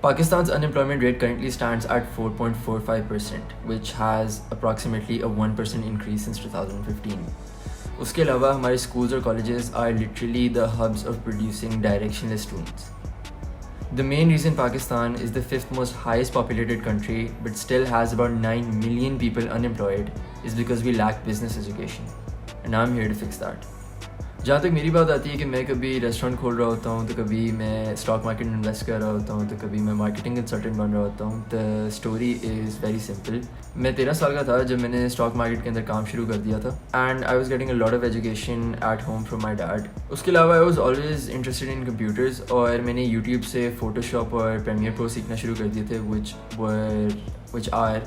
Pakistan's unemployment rate currently stands at 4.45%, which has approximately a 1% increase since 2015. उसके अलावा हमारे schools और colleges are literally the hubs of producing directionless students. The main reason Pakistan is the fifth most highest populated country but still has about 9 million people unemployed is because we lack business education. And I'm here to fix that. जहाँ तक मेरी बात आती है कि मैं कभी restaurant खोल रहा होता हूँ, तो कभी मैं स्टॉक मार्केट में इन्वेस्ट कर रहा होता हूँ, तो कभी मैं मार्केटिंग कंसल्टेंट बन रहा होता हूँ. The story is very simple. मैं 13 साल का था जब मैंने स्टॉक मार्केट के अंदर काम शुरू कर दिया था. And I was getting a lot of education at home from my dad. उसके अलावा I was always interested in computers और मैंने यूट्यूब से फोटोशॉप और प्रीमियर प्रो सीखना शुरू कर दिए थे, which are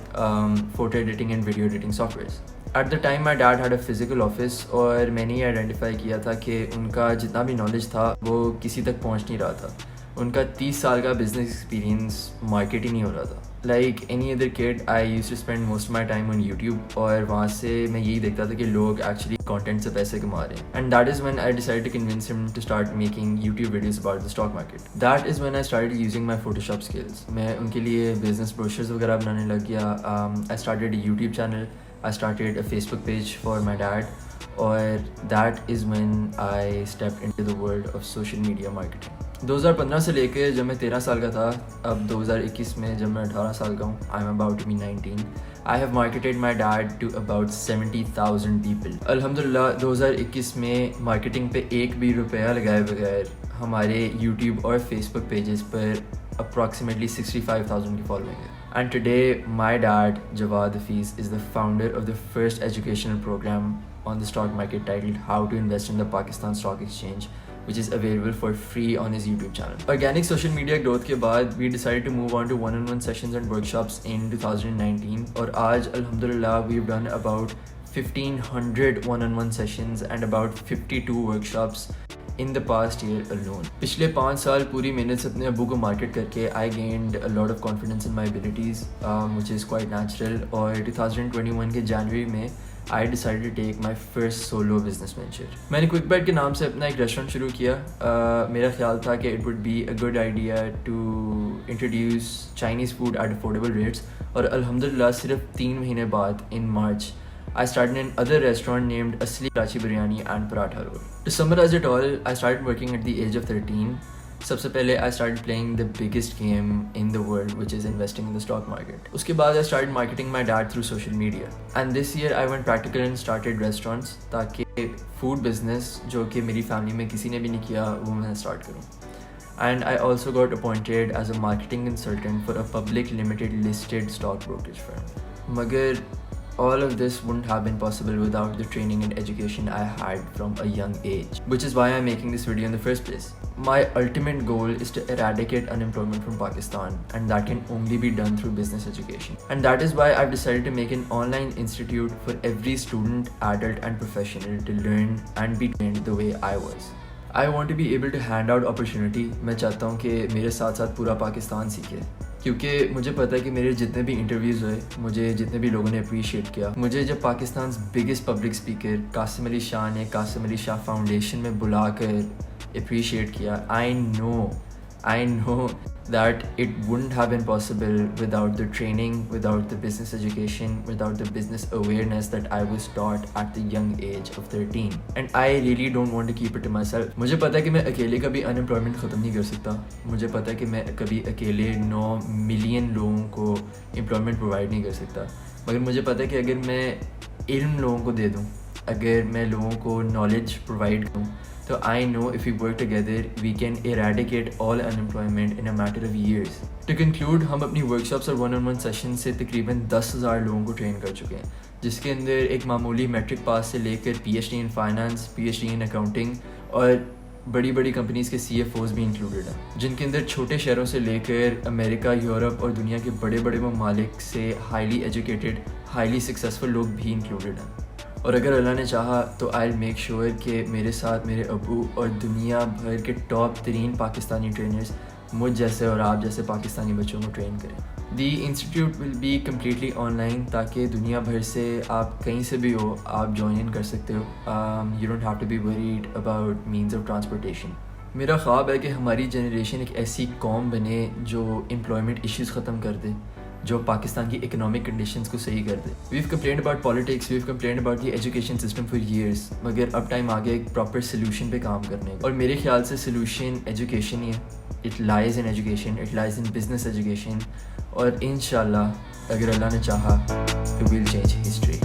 photo editing and video editing softwares. At the time my dad had a physical office और मैंने ये आइडेंटिफाई किया था कि उनका जितना भी नॉलेज था वो किसी तक पहुंच नहीं रहा था. उनका 30 साल का बिजनेस एक्सपीरियंस मार्केट ही नहीं हो रहा था. Like any other kid I used to spend most my time on YouTube और वहाँ से मैं यही देखता था कि लोग एक्चुअली कंटेंट से पैसे कमा रहे हैं. And that is when I decided to convince him to start making YouTube videos about the stock market. That is when I started using my Photoshop skills. मैं उनके लिए बिजनेस ब्रोशर्स वगैरह बनाने लग गया. I started a YouTube channel. I started a Facebook page for my dad, or that is when I stepped into the world of social media marketing. 2015 से लेके जब मैं 13 साल का था, अब 2021 में जब मैं 18 साल का हूँ, I'm about to be 19. I have marketed my dad to about 70,000 people. अल्हम्दुलिल्लाह 2021 में मार्केटिंग पे एक भी रुपया लगाए बगैर हमारे YouTube और Facebook पेजेस पर approximately 65,000 की फॉलोइंग है. And today, my dad, Jawad Hafiz, is the founder of the first educational program on the stock market titled How to Invest in the Pakistan Stock Exchange, which is available for free on his YouTube channel. Organic social media growth के बाद, we decided to move on to one-on-one sessions and workshops in 2019. और आज, alhamdulillah, we've done about 1,500 one-on-one sessions and about 52 workshops in the past year alone. पिछले 5 साल पूरी मेहनत से अपने अबू को मार्केट करके I gained a lot of confidence in my abilities, which is quite natural. और 2021 के जनवरी में I decided to take my first solo business venture. मैंने क्विक बाइट के नाम से अपना एक रेस्टोरेंट शुरू किया. मेरा ख्याल था कि it would be a good idea to introduce Chinese food at affordable rates. और अल्हम्दुलिल्लाह सिर्फ 3 महीने बाद in March I started another restaurant named Asli Karachi Biryani and Paratha Roll. To summarize it all, I started working at the age of 13. सबसे पहले I started playing the biggest game in the world, which is investing in the stock market. उसके बाद I started marketing my dad through social media. And this year I went practical and started restaurants ताकि food business जो कि मेरी family में किसी ने भी नहीं किया वो मैं start करूँ. And I also got appointed as a marketing consultant for a public limited listed stock brokerage firm. मगर all of this wouldn't have been possible without the training and education I had from a young age, which is why I'm making this video in the first place. My ultimate goal is to eradicate unemployment from Pakistan, and that can only be done through business education. And that is why I've decided to make an online institute for every student, adult and professional to learn and be trained the way I was. I want to be able to hand out opportunity. मैं चाहता हूँ कि मेरे साथ साथ पूरा पाकिस्तान सीखे, क्योंकि मुझे पता है कि मेरे जितने भी इंटरव्यूज़ हुए, मुझे जितने भी लोगों ने अप्रिशिएट किया, मुझे जब Pakistan biggest public speaker Qasim Ali Shah ने कासिम अली शाह फाउंडेशन में बुलाकर अप्रिशिएट किया, I know that it wouldn't have been possible without the training, without the business education, without the business awareness that I was taught at the young age of 13. And I really don't want to keep it to myself. मुझे पता है कि मैं अकेले कभी unemployment ख़त्म नहीं कर सकता. मुझे पता है कि मैं कभी अकेले 9 मिलियन लोगों को एम्प्लॉयमेंट प्रोवाइड नहीं कर सकता. मगर मुझे पता है कि अगर मैं इल्म लोगों को दे दूँ, अगर मैं लोगों को नॉलेज प्रोवाइड करूँ, तो I know if we work together, we can eradicate all unemployment in a matter of years. To conclude, हम अपनी workshops और one-on-one sessions से तकरीबन 10,000 लोगों को ट्रेन कर चुके हैं, जिसके अंदर एक मामूली मैट्रिक पास से लेकर PhD in finance, PhD in accounting और बड़ी बड़ी कंपनीज़ के CFOs भी इंक्लूडेड हैं, जिनके अंदर छोटे शहरों से लेकर अमेरिका, यूरोप और दुनिया के बड़े बड़े ममालिक से हाईली एजुकेटेड, हाईली सक्सेसफुल लोग भी इंक्लूडेड हैं. और अगर अल्लाह ने चाहा तो आई विल मेक श्योर कि मेरे साथ मेरे अबू और दुनिया भर के टॉप तरीन पाकिस्तानी ट्रेनर्स मुझ जैसे और आप जैसे पाकिस्तानी बच्चों को ट्रेन करें. The institute will be completely online ताकि दुनिया भर से आप कहीं से भी हो आप ज्वाइन इन कर सकते हो. You don't have to be worried about means of transportation. मेरा ख्वाब है कि हमारी जनरेशन एक ऐसी कौम बने जो एम्प्लॉयमेंट इश्यूज़ ख़त्म कर दे, जो पाकिस्तान की इकोनॉमिक कंडीशंस को सही कर दे। We've complained about politics, we've complained about the education system for years, मगर अब टाइम आ गया एक प्रॉपर सोल्यूशन पे काम करने का। और मेरे ख्याल से सोल्यूशन एजुकेशन ही है। It lies in education, it lies in business education, और इंशाल्लाह अगर अल्लाह ने चाहा तो विल चेंज हिस्ट्री।